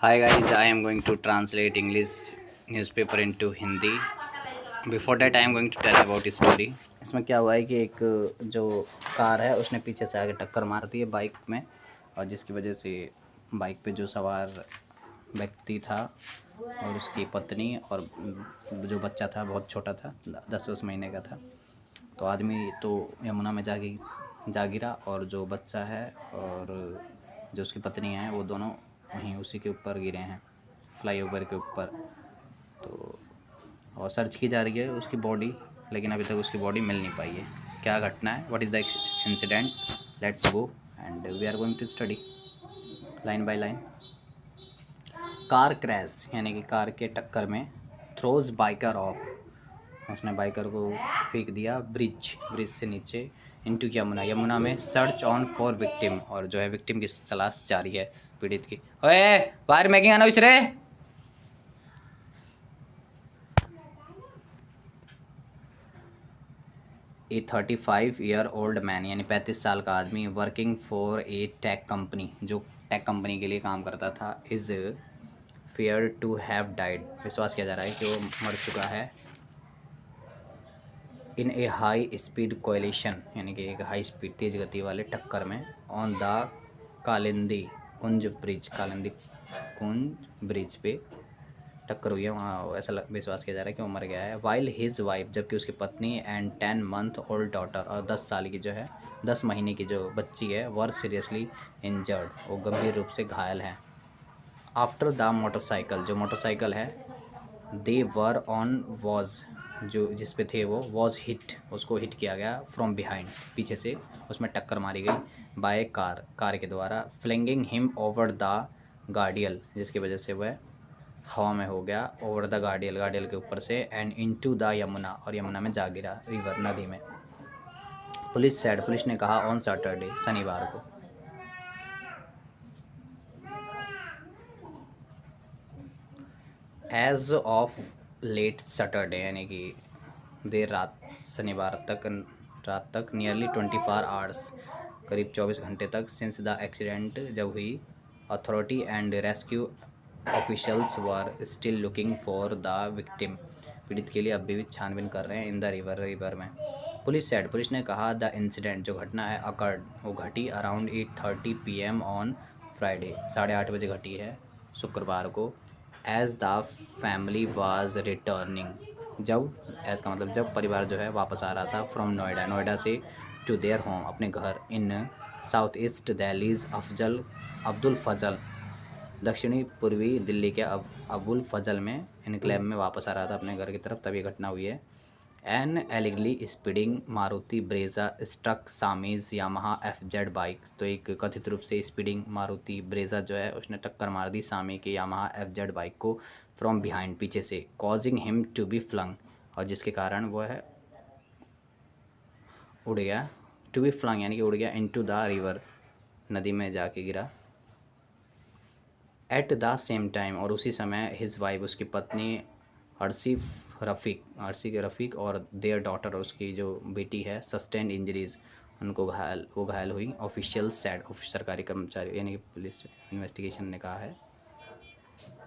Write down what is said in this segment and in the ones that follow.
Hi guys, I am going to translate English newspaper into Hindi. Before that, I am going to tell about a story. इसमें क्या हुआ है कि एक जो कार है उसने पीछे से आगे टक्कर मार दी है बाइक में, और जिसकी वजह से बाइक पे जो सवार व्यक्ति था और उसकी पत्नी और जो बच्चा था बहुत छोटा था, 10-10 महीने का था। तो आदमी तो यमुना में जा गिरा, और जो बच्चा है और जो उसकी पत्नी है वो दोनों वहीं उसी के ऊपर गिरे हैं, फ्लाईओवर के ऊपर। तो और सर्च की जा रही है उसकी बॉडी, लेकिन अभी तक उसकी बॉडी मिल नहीं पाई है। क्या घटना है, what is the incident, let's go and we are going to study line by line. Car crash यानी कि कार के टक्कर में थ्रोज बाइकर ऑफ, उसने बाइकर को फेंक दिया ब्रिज से नीचे, इनटू यमुना में। सर्च ऑन फॉर विक्टिम, और जो है विक्टिम की तलाश जारी है, पीड़ित की। ओए बाहर मैगिंग आना रे। ए 35-year-old मैन यानी 35 साल का आदमी, working for a tech company, जो टेक कंपनी के लिए काम करता था, is feared to have died, विश्वास किया जा रहा है कि वो मर चुका है। इन ए हाई स्पीड कोलिशन यानी कि एक हाई स्पीड तेज़ गति वाले टक्कर में, on the Kalindi Kalindi Kunj bridge पे टक्कर हुई है, वहाँ ऐसा विश्वास किया जा रहा है कि वो मर गया है। वाइल हिज वाइफ, जबकि उसकी पत्नी एंड 10-month-old डॉटर, और 10 साल की जो है 10 महीने की जो बच्ची है, वर सीरियसली इंजर्ड, वो गंभीर रूप से घायल हैं। आफ्टर द मोटरसाइकिल, जो मोटरसाइकिल है, दे वर ऑन वॉज, जो जिस पे थे वो, वॉज हिट, उसको हिट किया गया, फ्रॉम बिहाइंड, पीछे से उसमें टक्कर मारी गई, बाय कार के द्वारा, फ्लिंगिंग हिम ओवर द गार्डियल, जिसकी वजह से वह हवा में हो गया, ओवर द गार्डियल के ऊपर से, एंड इनटू द यमुना, और यमुना में जा गिरा, रिवर नदी में। पुलिस ने कहा ऑन सैटरडे, शनिवार को। एज ऑफ लेट सैटरडे यानी कि देर रात, शनिवार रात तक, नियरली 24 hours, करीब 24 घंटे तक, सिंस द एक्सीडेंट, जब हुई, authority and rescue officials were still looking for the victim, पीड़ित के लिए अभी भी छानबीन कर रहे हैं, इन द रिवर में। पुलिस ने कहा द इंसिडेंट, जो घटना है, अकर्ड, वो घटी अराउंड 8:30 PM ऑन फ्राइडे, 8:30 बजे घटी है शुक्रवार को। As the family was returning, जब, एज का मतलब जब परिवार जो है वापस आ रहा था, फ्रॉम नोएडा से, टू देयर होम, अपने घर, इन साउथ ईस्ट दिल्लीज अब्दुल फजल, दक्षिणी पूर्वी दिल्ली के अबुल फजल में इनक्लेव में वापस आ रहा था अपने घर की तरफ, तब ये घटना हुई है। An allegedly speeding Maruti Brezza struck Sami's Yamaha FZ bike, तो एक कथित रूप से स्पीडिंग मारुति ब्रेजा जो है उसने टक्कर मार दी सामी की यामाहा FZ बाइक को, फ्रॉम बिहाइंड, पीछे से, causing him to be flung, और जिसके कारण वो है उड़ गया, टू बी फ्लंग यानी कि उड़ गया, इनटू द रिवर, नदी में जाके गिरा। एट द सेम टाइम, और उसी समय, हिज वाइफ, उसकी पत्नी, अर्सी के रफ़ीक, और देयर डॉटर, उसकी जो बेटी है, सस्टेंड इंजरीज, उनको घायल हुई। ऑफिशियल सेड, सरकारी कर्मचारी यानी कि पुलिस इन्वेस्टिगेशन ने कहा है।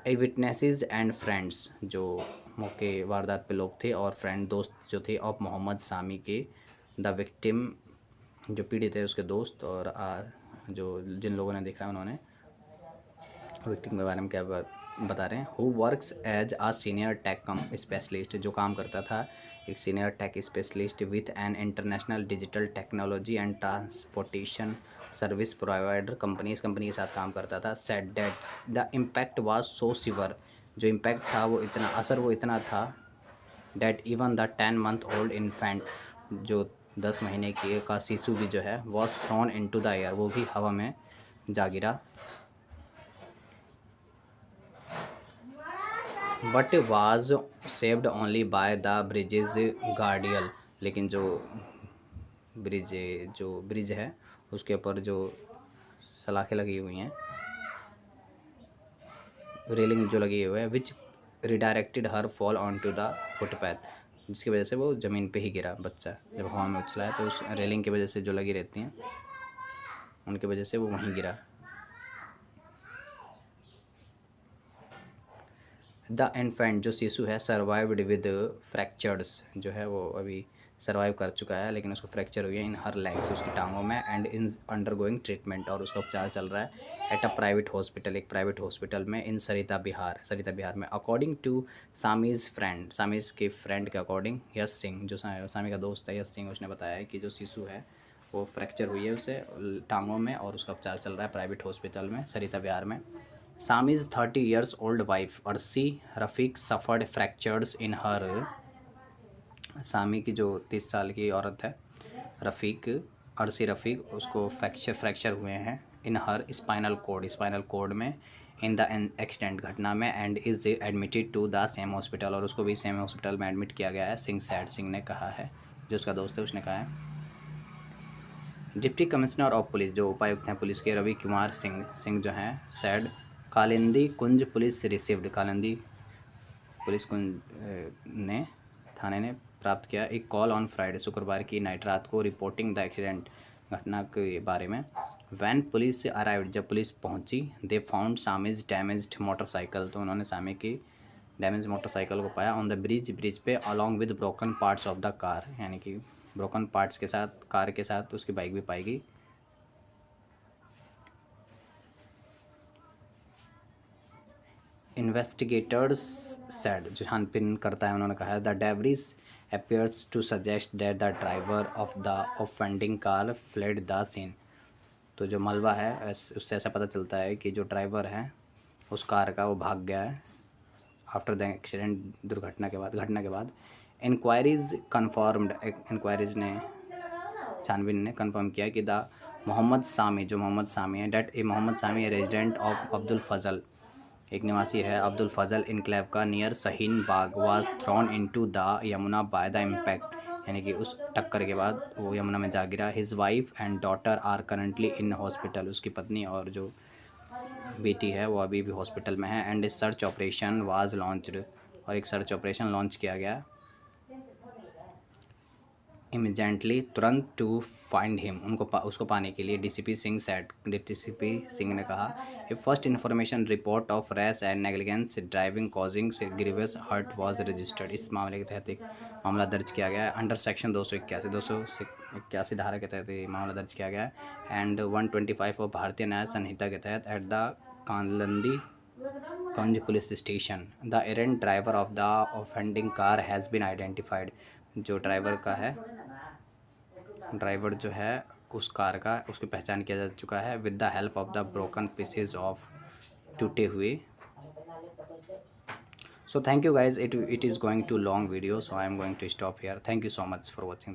ए विटनेसेस एंड फ्रेंड्स, जो मौके वारदात पे लोग थे, और दोस्त जो थे, ऑफ मोहम्मद सामी के, द विक्टिम, जो पीड़ित है उसके दोस्त, और जो जिन लोगों ने देखा है उन्होंने विक्टिम के बारे में क्या बता रहे हैं। Who works as a senior tech specialist, जो काम करता था एक senior tech specialist with an international digital technology and transportation service provider company, इस कंपनी के साथ काम करता था। Said that the impact was so severe, जो इम्पैक्ट था वो इतना, असर वो इतना था, that even the 10-month-old infant, जो 10 महीने की का शिशु भी जो है, was thrown into the air, वो भी हवा में जा गिरा। But was saved only by the bridge's guardrail, लेकिन जो ब्रिज है उसके ऊपर जो सलाखें लगी हुई हैं, रेलिंग जो लगी हुई है, which redirected her fall on to the footpath, जिसकी वजह से वो ज़मीन पे ही गिरा बच्चा, जब हवा में उछला है तो उस रेलिंग की वजह से जो लगी रहती हैं उनकी वजह से वो वहीं गिरा। द इन्फेंट जो शिशु है सर्वाइव्ड विद फ्रैक्चर्स, जो है वो अभी सर्वाइव कर चुका है लेकिन उसको फ्रैक्चर हुई है इन हर लेग्स, उसकी टांगों में, and in under going treatment, और उसका उपचार चल रहा है एट अ प्राइवेट हॉस्पिटल, एक प्राइवेट हॉस्पिटल में इन सरिता बिहार में। अकॉर्डिंग टू सामीज़ फ्रेंड, सामीज़ के फ्रेंड के अकॉर्डिंग, यश सिंह जो सामी का दोस्त है यश सिंह, उसने बताया है कि जो शिशु है वो फ्रैक्चर हुई है उसे टांगों में और उसका उपचार चल रहा है प्राइवेट हॉस्पिटल में सरिता बिहार में। सामीज़ 30 years old wife अर्शी रफ़ीक सफ़र्ड फ्रैक्चर्स इन हर, सामी की जो 30 साल की औरत है रफ़ीक, अर्शी रफ़ीक, उसको फ्रैक्चर हुए हैं इन हर स्पाइनल कोड में इन द एक्सीडेंट, घटना में, and is admitted to the same hospital, और उसको भी सेम हॉस्पिटल में एडमिट किया गया है। सिंह ने कहा है, जो उसका दोस्त है उसने कहा है। डिप्टी कमिश्नर ऑफ पुलिस जो उपायुक्त हैं पुलिस के रवि कुमार सिंह जो हैं सैड कालिंदी कुंज पुलिस रिसीव्ड, कालिंदी पुलिस ने थाने ने प्राप्त किया एक कॉल ऑन फ्राइडे, शुक्रवार की नाइट रात को, रिपोर्टिंग द एक्सीडेंट, घटना के बारे में। वैन पुलिस अराइव्ड, जब पुलिस पहुंची, दे फाउंड सामीज डैमेज्ड मोटरसाइकिल, तो उन्होंने सामी की डैमेज मोटरसाइकिल को पाया ऑन द ब्रिज पे along with broken parts of the car, यानी कि ब्रोकन पार्ट्स के साथ, कार के साथ उसकी बाइक भी पाई गई। इन्वेस्टिगेटर्स सेड, जो छानबीन करता है उन्होंने कहा है, the debris appears to suggest that the driver of the offending car fled the scene, तो जो मलबा है उससे ऐसा पता चलता है कि जो ड्राइवर है उस कार का वो भाग गया है आफ्टर द एक्सीडेंट, घटना के बाद। इंक्वायरीज कन्फर्म्ड, इंक्वायरीज ने छानबीन ने कन्फर्म किया कि द मोहम्मद सामी है, डेट ए मोहम्मद सामी है रेजिडेंट ऑफ अब्दुल फजल, एक निवासी है अब्दुल फजल इनक्लेव का near Shaheen Bagh, was thrown into the Yamuna by the impact, यानी कि उस टक्कर के बाद वो यमुना में जा गिरा। His wife and daughter are currently in hospital, उसकी पत्नी और जो बेटी है वो अभी भी हॉस्पिटल में है। And search operation was launched, और एक सर्च ऑपरेशन लॉन्च किया गया इमीडिएटली, तुरंत, टू फाइंड हिम, उसको पाने के लिए। डीसीपी सिंह ने कहा a first information report of rash and negligence driving causing grievous hurt was registered, इस मामले के तहत एक मामला दर्ज किया गया है अंडर सेक्शन 281 धारा के तहत ये मामला दर्ज किया गया है, एंड 125 ऑफ भारतीय न्याय संहिता के तहत at the Kalindi Kunj police station. The errant driver of the offending car has been identified, जो ड्राइवर जो है उस कार का, उसकी पहचान किया जा चुका है with the help of the broken pieces of, टूटे हुए। So thank you guys, it is going to long video, so I am going to stop here, thank you so much for watching.